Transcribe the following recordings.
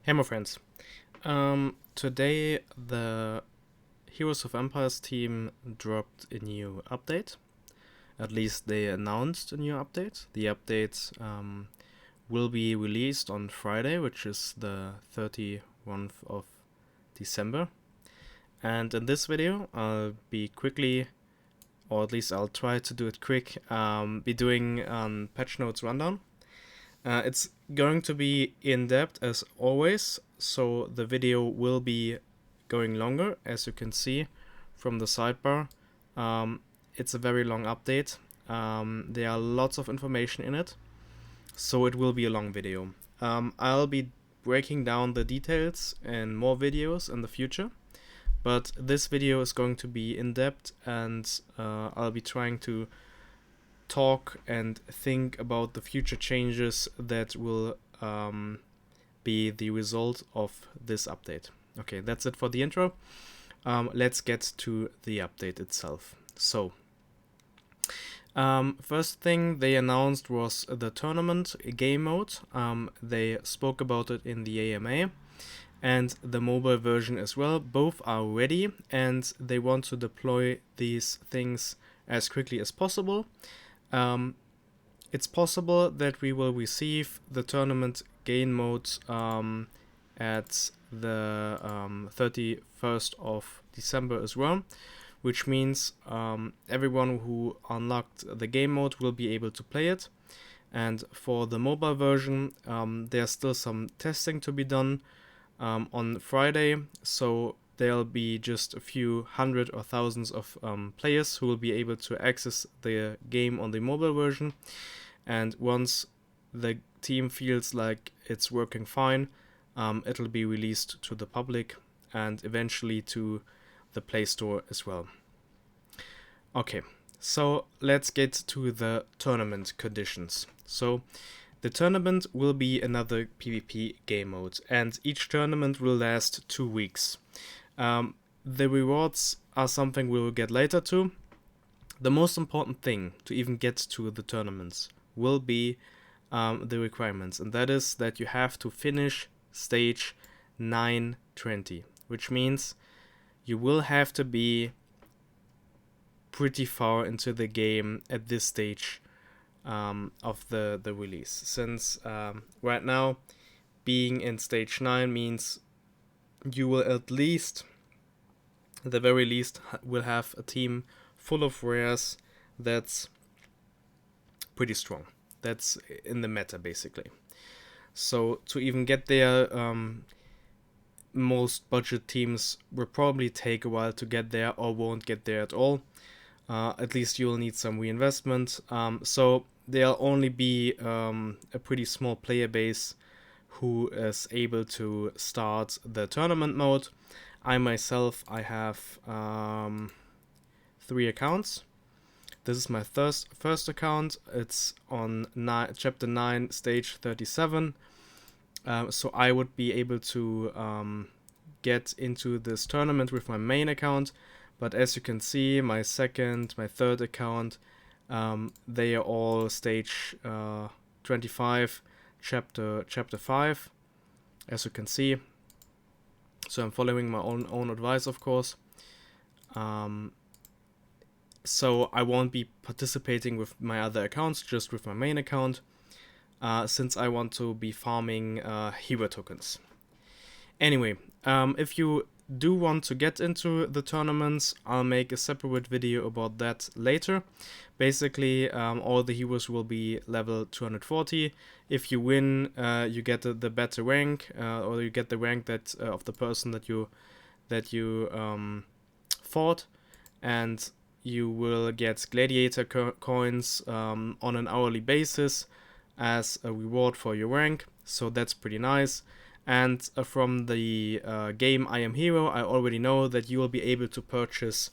Hey my friends, today the Heroes of Empires team dropped a new update. At least they announced a new update. The update will be released on Friday, which is the 31st of December. And in this video, I'll be quickly, or at least I'll try to do it quick, be doing patch notes rundown. It's going to be in-depth as always, so the video will be going longer, as you can see from the sidebar. It's a very long update. There are lots of information in it, so it will be a long video. I'll be breaking down the details in more videos in the future, but this video is going to be in-depth, and I'll be trying to talk and think about the future changes that will be the result of this update. Okay, that's it for the intro. Let's get to the update itself. So, first thing they announced was the tournament game mode. They spoke about it in the AMA and the mobile version as well. Both are ready, and they want to deploy these things as quickly as possible. It's possible that we will receive the tournament game mode at the 31st of December as well, which means everyone who unlocked the game mode will be able to play it. And for the mobile version, there's still some testing to be done on Friday, so there'll be just a few hundred or thousands of players who will be able to access the game on the mobile version. And once the team feels like it's working fine, it'll be released to the public and eventually to the Play Store as well. Okay, so let's get to the tournament conditions. So the tournament will be another PvP game mode, and each tournament will last 2 weeks. The rewards are something we'll get later to. The most important thing to even get to the tournaments will be the requirements, and that is that you have to finish stage 920, which means you will have to be pretty far into the game at this stage of the release, since right now being in stage 9 means you will at the very least will have a team full of rares that's pretty strong. That's in the meta basically. So to even get there, most budget teams will probably take a while to get there or won't get there at all. At least you'll need some reinvestment. So there'll only be a pretty small player base who is able to start the tournament mode. I myself, I have 3 accounts. This is my first account. It's on chapter 9, stage 37. So I would be able to get into this tournament with my main account. But as you can see, my third account, they are all stage 25, chapter 5, as you can see. So I'm following my own advice, of course. So I won't be participating with my other accounts, just with my main account, since I want to be farming hero tokens. Anyway, if you do want to get into the tournaments, I'll make a separate video about that later. Basically, all the heroes will be level 240. If you win, you get the better rank, or you get the rank that of the person that you fought, and you will get gladiator coins on an hourly basis as a reward for your rank. So that's pretty nice. And from the game I Am Hero, I already know that you will be able to purchase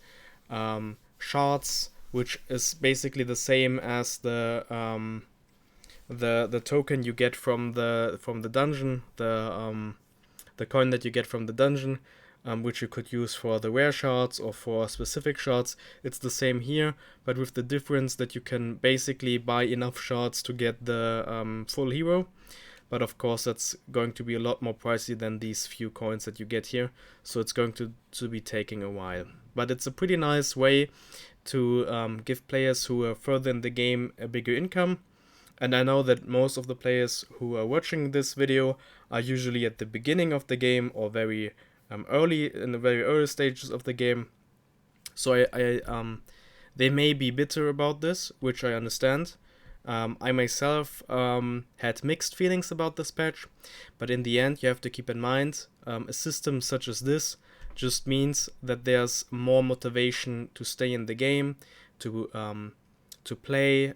shards, which is basically the same as the token you get from the dungeon, the coin that you get from the dungeon, which you could use for the rare shards or for specific shards. It's the same here, but with the difference that you can basically buy enough shards to get the full hero. but of course that's going to be a lot more pricey than these few coins that you get here, so it's going to be taking a while. But it's a pretty nice way to give players who are further in the game a bigger income. And I know that most of the players who are watching this video are usually at the beginning of the game or very early, in the very early stages of the game. So they may be bitter about this, which I understand. I myself had mixed feelings about this patch, but in the end you have to keep in mind a system such as this just means that there's more motivation to stay in the game, to play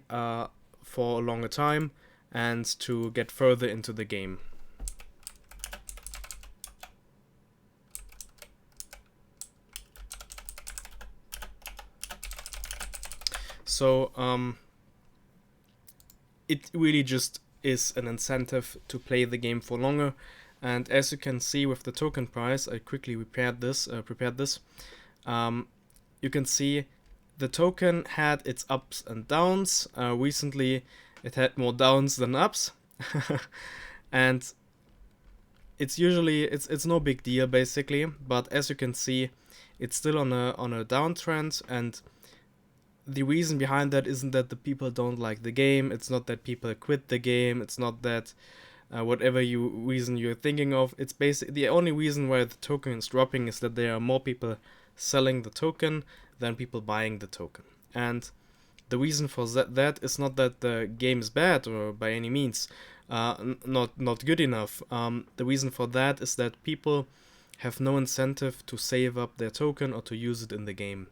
for a longer time, and to get further into the game. So it really just is an incentive to play the game for longer. And as you can see with the token price, I quickly prepared this. You can see the token had its ups and downs. Recently, it had more downs than ups, and it's usually it's no big deal basically. But as you can see, it's still on a downtrend, and the reason behind that isn't that the people don't like the game. It's not that people quit the game. It's not that whatever reason you're thinking of. It's basically the only reason why the token is dropping is that there are more people selling the token than people buying the token. And the reason for that is not that the game is bad or by any means not good enough. The reason for that is that people have no incentive to save up their token or to use it in the game.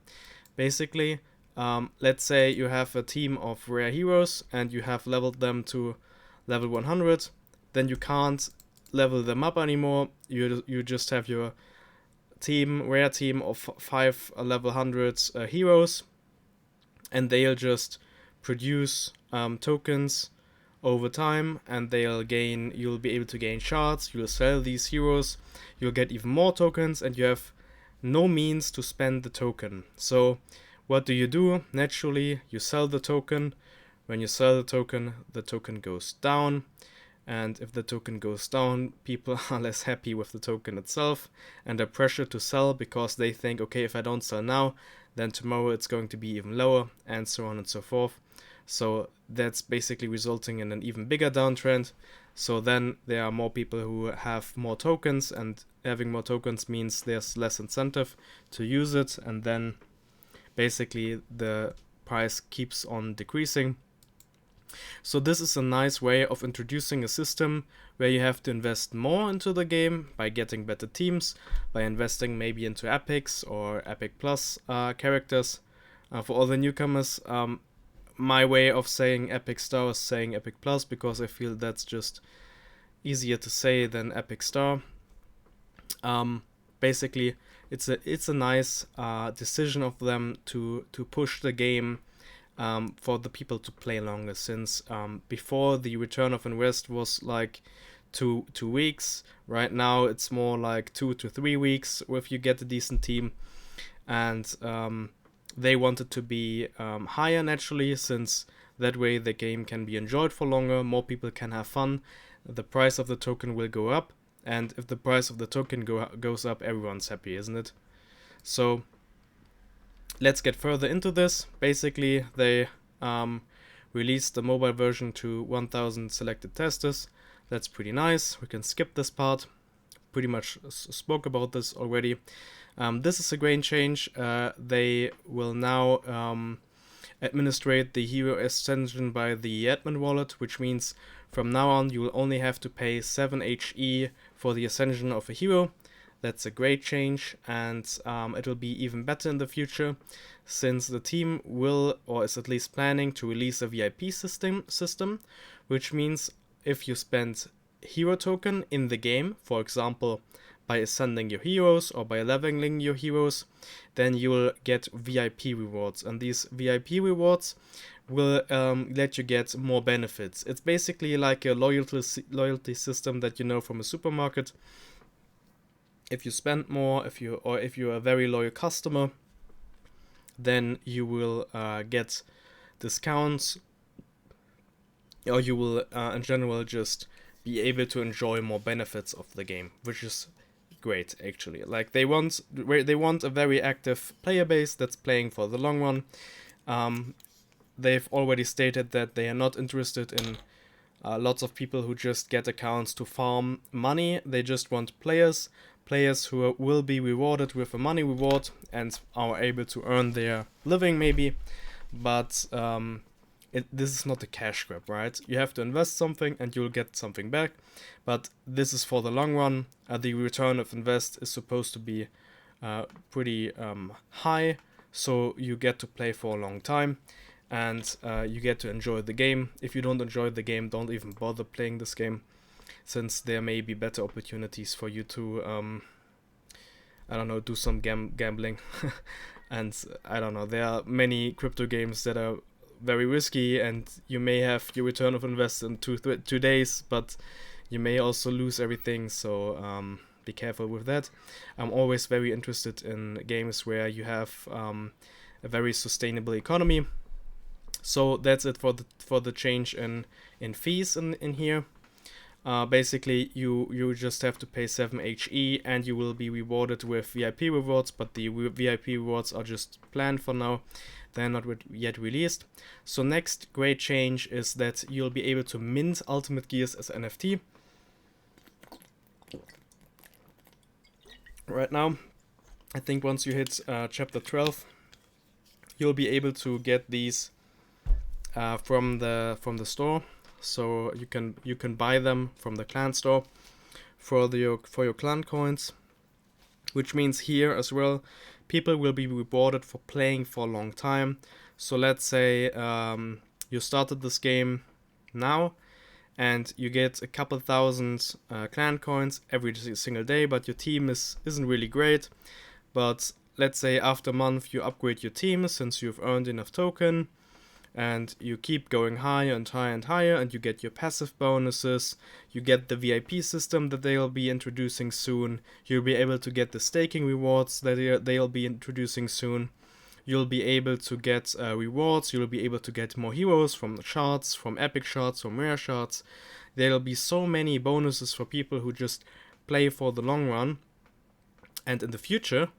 Basically, let's say you have a team of rare heroes and you have leveled them to level 100, then you can't level them up anymore. You just have your rare team of 5 level 100 heroes, and they'll just produce tokens over time, and you'll be able to gain shards, you'll sell these heroes, you'll get even more tokens, and you have no means to spend the token. So what do? Naturally, you sell the token. When you sell the token goes down. And if the token goes down, people are less happy with the token itself and are pressured to sell because they think, okay, if I don't sell now, then tomorrow it's going to be even lower, and so on and so forth. So that's basically resulting in an even bigger downtrend. So then there are more people who have more tokens, and having more tokens means there's less incentive to use it, and then basically the price keeps on decreasing. So this is a nice way of introducing a system where you have to invest more into the game by getting better teams, by investing maybe into epics or epic plus characters. For all the newcomers, my way of saying epic star is saying epic plus, because I feel that's just easier to say than epic star. Basically, it's a nice decision of them to push the game for the people to play longer, since before the return of invest was like 2 weeks. Right now it's more like 2 to 3 weeks if you get a decent team, and they want it to be higher naturally, since that way the game can be enjoyed for longer, more people can have fun, the price of the token will go up, and if the price of the token goes up, everyone's happy, isn't it? So let's get further into this. Basically, they released the mobile version to 1,000 selected testers. That's pretty nice. We can skip this part. Pretty much spoke about this already. This is a great change. They will now administrate the hero Ascension by the admin wallet, which means from now on you will only have to pay 7 HE for the Ascension of a hero. That's a great change, and it will be even better in the future, since the team will, or is at least planning to, release a VIP system, which means if you spend hero token in the game, for example by ascending your heroes or by leveling your heroes, then you will get VIP rewards, and these VIP rewards will let you get more benefits. It's basically like a loyalty system that you know from a supermarket. If you spend more, if you're a very loyal customer, then you will get discounts, or you will in general just be able to enjoy more benefits of the game, which is great actually. Like they want a very active player base that's playing for the long run. They've already stated that they are not interested in lots of people who just get accounts to farm money. They just want players who will be rewarded with a money reward and are able to earn their living maybe. But this is not a cash grab, right? You have to invest something and you'll get something back. But this is for the long run. The return of invest is supposed to be pretty high, so you get to play for a long time. And you get to enjoy the game. If you don't enjoy the game, don't even bother playing this game, since there may be better opportunities for you to, do some gambling. And I don't know, there are many crypto games that are very risky, and you may have your return of invest in 2 days, but you may also lose everything. So be careful with that. I'm always very interested in games where you have a very sustainable economy. So that's it for the change in fees in here. Basically, you just have to pay 7 HE and you will be rewarded with VIP rewards, but the VIP rewards are just planned for now. They're not yet released. So next great change is that you'll be able to mint Ultimate Gears as NFT. Right now, I think once you hit chapter 12, you'll be able to get these from the store. So you can buy them from the clan store for your clan coins, which means here as well, people will be rewarded for playing for a long time. So let's say you started this game now, and you get a couple thousand clan coins every single day, but your team isn't really great. But let's say after a month you upgrade your team since you've earned enough token, and you keep going higher and higher and higher, and you get your passive bonuses, you get the VIP system that they'll be introducing soon, you'll be able to get the staking rewards that they'll be introducing soon, you'll be able to get rewards, you'll be able to get more heroes from the shards, from epic shards, from rare shards. There'll be so many bonuses for people who just play for the long run. And in the future,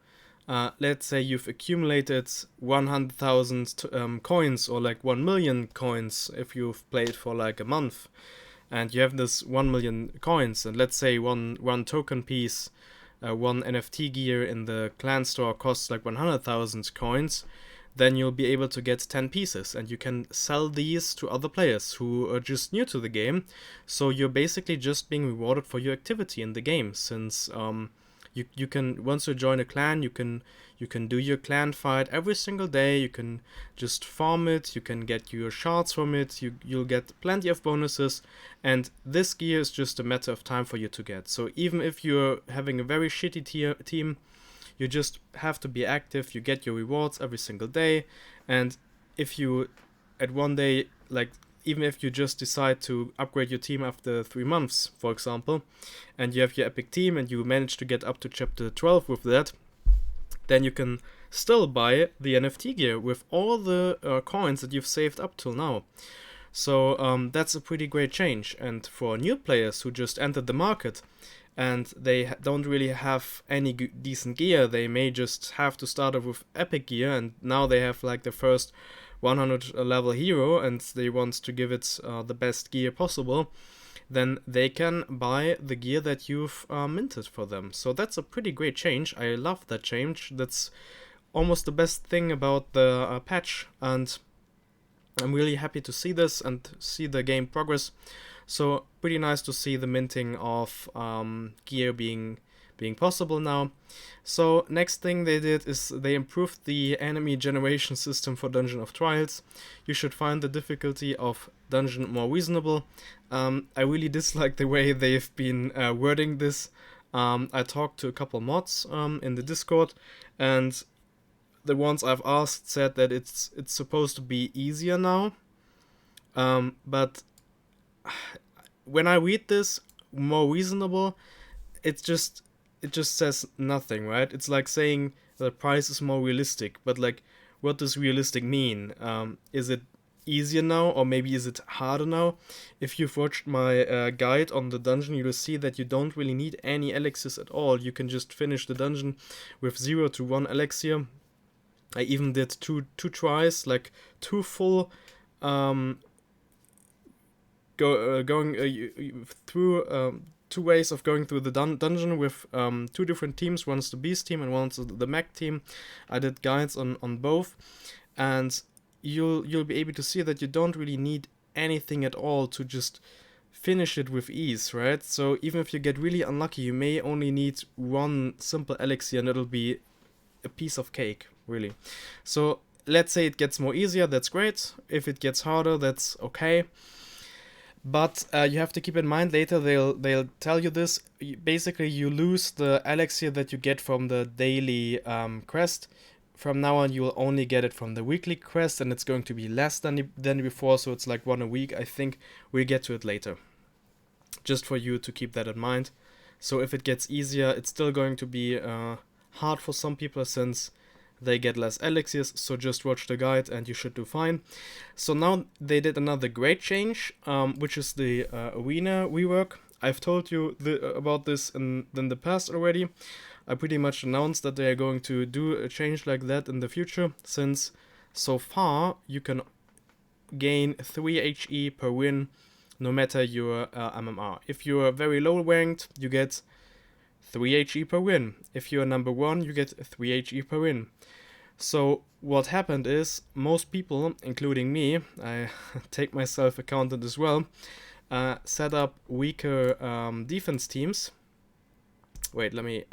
let's say you've accumulated 100,000 coins, or like 1 million coins if you've played for like a month, and you have this 1 million coins, and let's say one token piece, one NFT gear in the clan store costs like 100,000 coins, then you'll be able to get 10 pieces, and you can sell these to other players who are just new to the game. So you're basically just being rewarded for your activity in the game, since you can, once you join a clan, you can do your clan fight every single day. You can just farm it, you can get your shards from it, you'll get plenty of bonuses, and this gear is just a matter of time for you to get. So even if you're having a very shitty team, you just have to be active, you get your rewards every single day. And if you at one day, like, even if you just decide to upgrade your team after 3 months, for example, and you have your epic team and you manage to get up to chapter 12 with that, then you can still buy the NFT gear with all the coins that you've saved up till now. So that's a pretty great change. And for new players who just entered the market and they don't really have any decent gear, they may just have to start off with epic gear, and now they have like the first 100 level hero and they want to give it the best gear possible, then they can buy the gear that you've minted for them. So that's a pretty great change. I love that change. That's almost the best thing about the patch, and I'm really happy to see this and see the game progress. So pretty nice to see the minting of gear being possible now. So next thing they did is they improved the enemy generation system for Dungeon of Trials. You should find the difficulty of dungeon more reasonable. I really dislike the way they've been wording this. I talked to a couple mods in the Discord, and the ones I've asked said that it's supposed to be easier now. But when I read this, more reasonable, it just says nothing, right? It's like saying the price is more realistic, but like, what does realistic mean? Is it easier now, or maybe is it harder now? If you've watched my guide on the dungeon, you'll see that you don't really need any elixirs at all. You can just finish the dungeon with 0 to 1 elixir. I even did two tries, like 2 full going through 2 ways of going through the dungeon with 2 different teams. One's the beast team and one's the mech team. I did guides on both, and you'll be able to see that you don't really need anything at all to just finish it with ease, right? So even if you get really unlucky, you may only need 1 simple elixir and it'll be a piece of cake, really. So let's say it gets more easier, that's great. If it gets harder, that's okay. But you have to keep in mind, later they'll tell you this. Basically, you lose the elixir that you get from the daily quest. From now on, you will only get it from the weekly quest, and it's going to be less than before, so it's like 1 a week. I think we'll get to it later. Just for you to keep that in mind. So if it gets easier, it's still going to be hard for some people since they get less elixirs, so just watch the guide and you should do fine. So now they did another great change, which is the arena rework. I've told you about this in the past already. I pretty much announced that they are going to do a change like that in the future, since so far you can gain 3 HE per win no matter your MMR. If you are very low ranked, you get 3 HE per win. If you are number 1, you get 3 HE per win. So what happened is, most people, including me, I take myself accounted as well, set up weaker defense teams. Wait, let me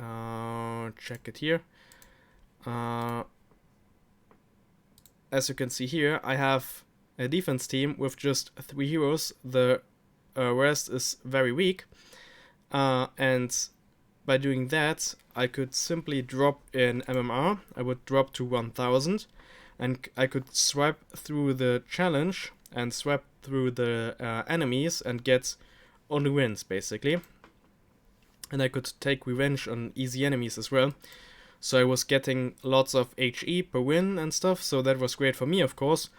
check it here. As you can see here, I have a defense team with just 3 heroes. The rest is very weak. And by doing that, I could simply drop in MMR. I would drop to 1000. And I could swipe through the challenge and swipe through the enemies and get only wins, basically. And I could take revenge on easy enemies as well. So I was getting lots of HE per win and stuff, so that was great for me, of course.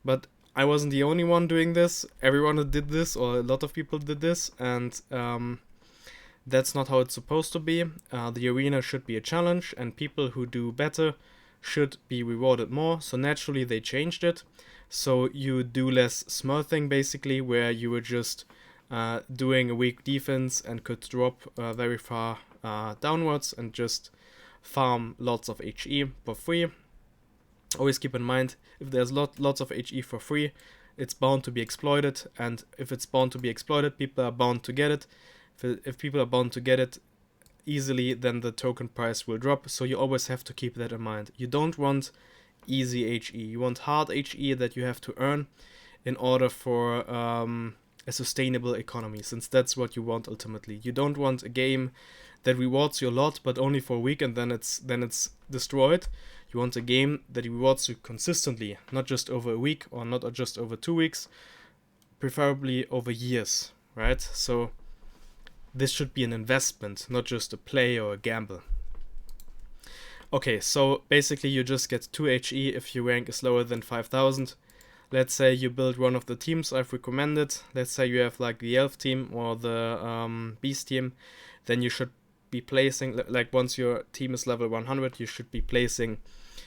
But I wasn't the only one doing this. Everyone did this, or a lot of people did this, and that's not how it's supposed to be. The arena should be a challenge, and people who do better should be rewarded more. So naturally they changed it. So you do less smurfing, basically, where you were just doing a weak defense and could drop very far downwards and just farm lots of HE for free. Always keep in mind, if there's lots of HE for free, it's bound to be exploited, and if it's bound to be exploited, people are bound to get it. If people are bound to get it easily, then the token price will drop, so you always have to keep that in mind. You don't want easy HE, you want hard HE that you have to earn in order for a sustainable economy, since that's what you want ultimately. You don't want a game that rewards you a lot but only for a week and then it's destroyed. You want a game that rewards you consistently, not just over a week or not just over 2 weeks, preferably over years, right? So this should be an investment, not just a play or a gamble. Okay, so basically you just get 2 HE if your rank is lower than 5000. Let's say you build one of the teams I've recommended. Let's say you have like the elf team or the beast team. Then you should be placing, like once your team is level 100, you should be placing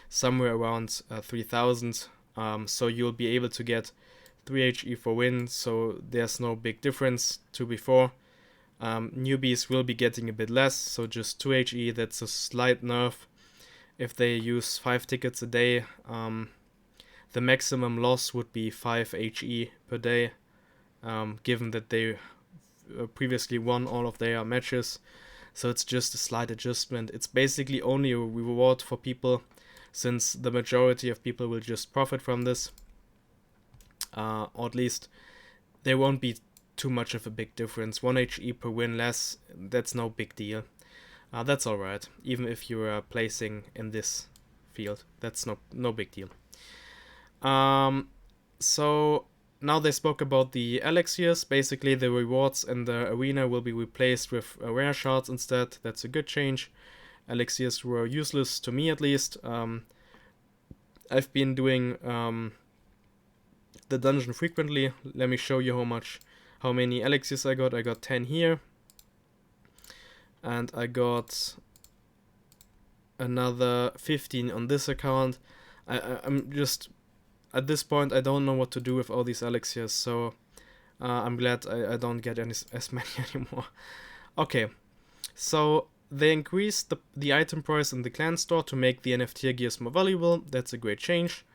somewhere around 3000. So you'll be able to get 3 HE for win. So there's no big difference to before. Newbies will be getting a bit less. So just 2 HE, that's a slight nerf. If they use 5 tickets a day, the maximum loss would be 5 HE per day, given that they previously won all of their matches. So it's just a slight adjustment. It's basically only a reward for people, since the majority of people will just profit from this. Or at least there won't be too much of a big difference. 1 HE per win less, that's no big deal. That's alright, even if you are placing in this field. That's no big deal. So now they spoke about the elixirs. Basically the rewards in the arena will be replaced with rare shards instead. That's a good change. Elixirs were useless to me, at least. I've been doing the dungeon frequently. Let me show you how many elixirs I got. I got 10 here, and I got another 15 on this account. I'm just, at this point, I don't know what to do with all these elixirs, so I'm glad I don't get as many anymore. Okay, so they increased the item price in the clan store to make the NFT gears more valuable. That's a great change.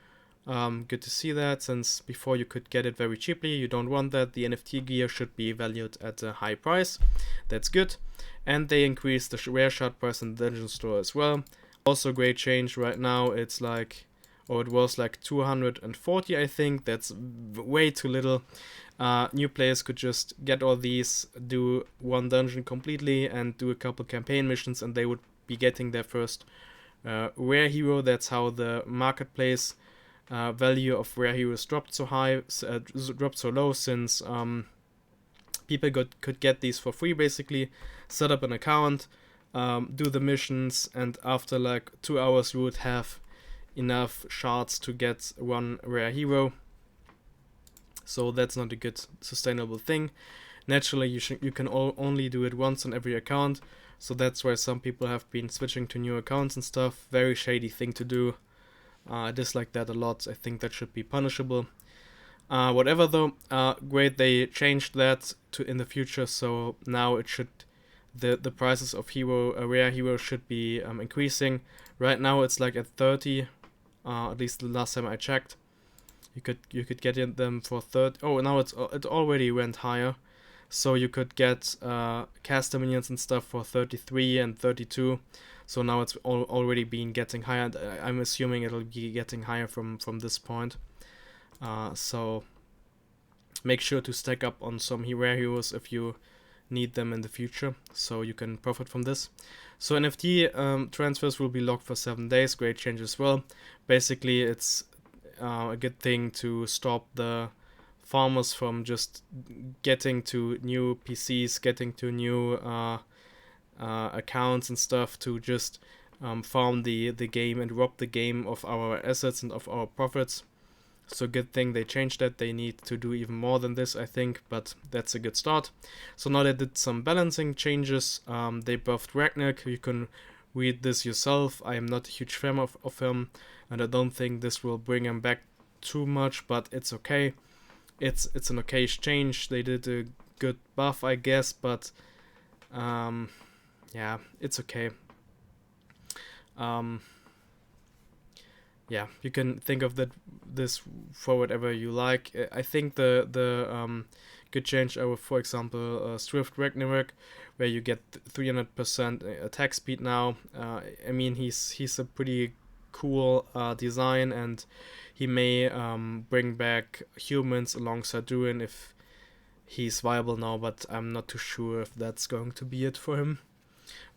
Good to see that, since before you could get it very cheaply. You don't want that. The NFT gear should be valued at a high price. That's good. And they increased the rare shard price in the dungeon store as well. Also great change. Right now it's like, or it was like 240, I think. That's way too little. New players could just get all these, do one dungeon completely, and do a couple campaign missions, and they would be getting their first rare hero. That's how the marketplace value of rare heroes dropped so low, since people could get these for free, basically. Set up an account, do the missions, and after like 2 hours you would have enough shards to get one rare hero. So that's not a good sustainable thing. Naturally, you can only do it once on every account, so that's why some people have been switching to new accounts and stuff. Very shady thing to do. I dislike that a lot. I think that should be punishable. Whatever though, great, they changed that to in the future, so now it should, the prices of rare hero should be increasing. Right now it's like at 30, at least the last time I checked. You could get them for 30. Oh, now it already went higher. So you could get caster minions and stuff for 33 and 32. So now it's already been getting higher. And I'm assuming it'll be getting higher from this point. So make sure to stack up on some rare heroes if you need them in the future, so you can profit from this. So NFT transfers will be locked for 7 days. Great change as well. Basically, it's a good thing to stop the farmers from just getting to new PCs, getting to new accounts and stuff, to just farm the game and rob the game of our assets and of our profits. So good thing they changed that. They need to do even more than this, I think, but that's a good start. So now they did some balancing changes. They buffed Ragnar. You can read this yourself. I am not a huge fan of him, and I don't think this will bring him back too much, but it's okay. It's an okay change. They did a good buff, I guess, but yeah, it's okay. Yeah, you can think of this for whatever you like. I think the good change over, for example, Swift Ragnarok, where you get 300% attack speed now. I mean, he's a pretty cool design, and he may bring back humans alongside Durin if he's viable now, but I'm not too sure if that's going to be it for him.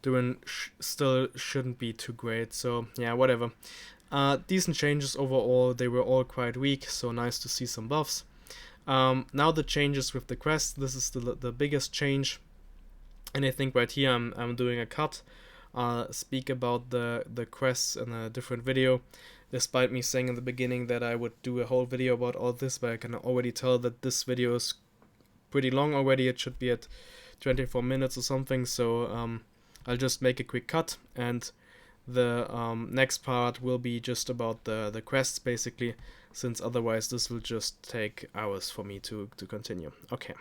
Durin still shouldn't be too great, so yeah, whatever. Decent changes overall. They were all quite weak, so nice to see some buffs. Now the changes with the quest. This is the biggest change, and I think right here I'm doing a cut. Speak about the quests in a different video, despite me saying in the beginning that I would do a whole video about all this, but I can already tell that this video is pretty long already. It should be at 24 minutes or something, so I'll just make a quick cut, and the next part will be just about the quests, basically, since otherwise this will just take hours for me to continue. Okay.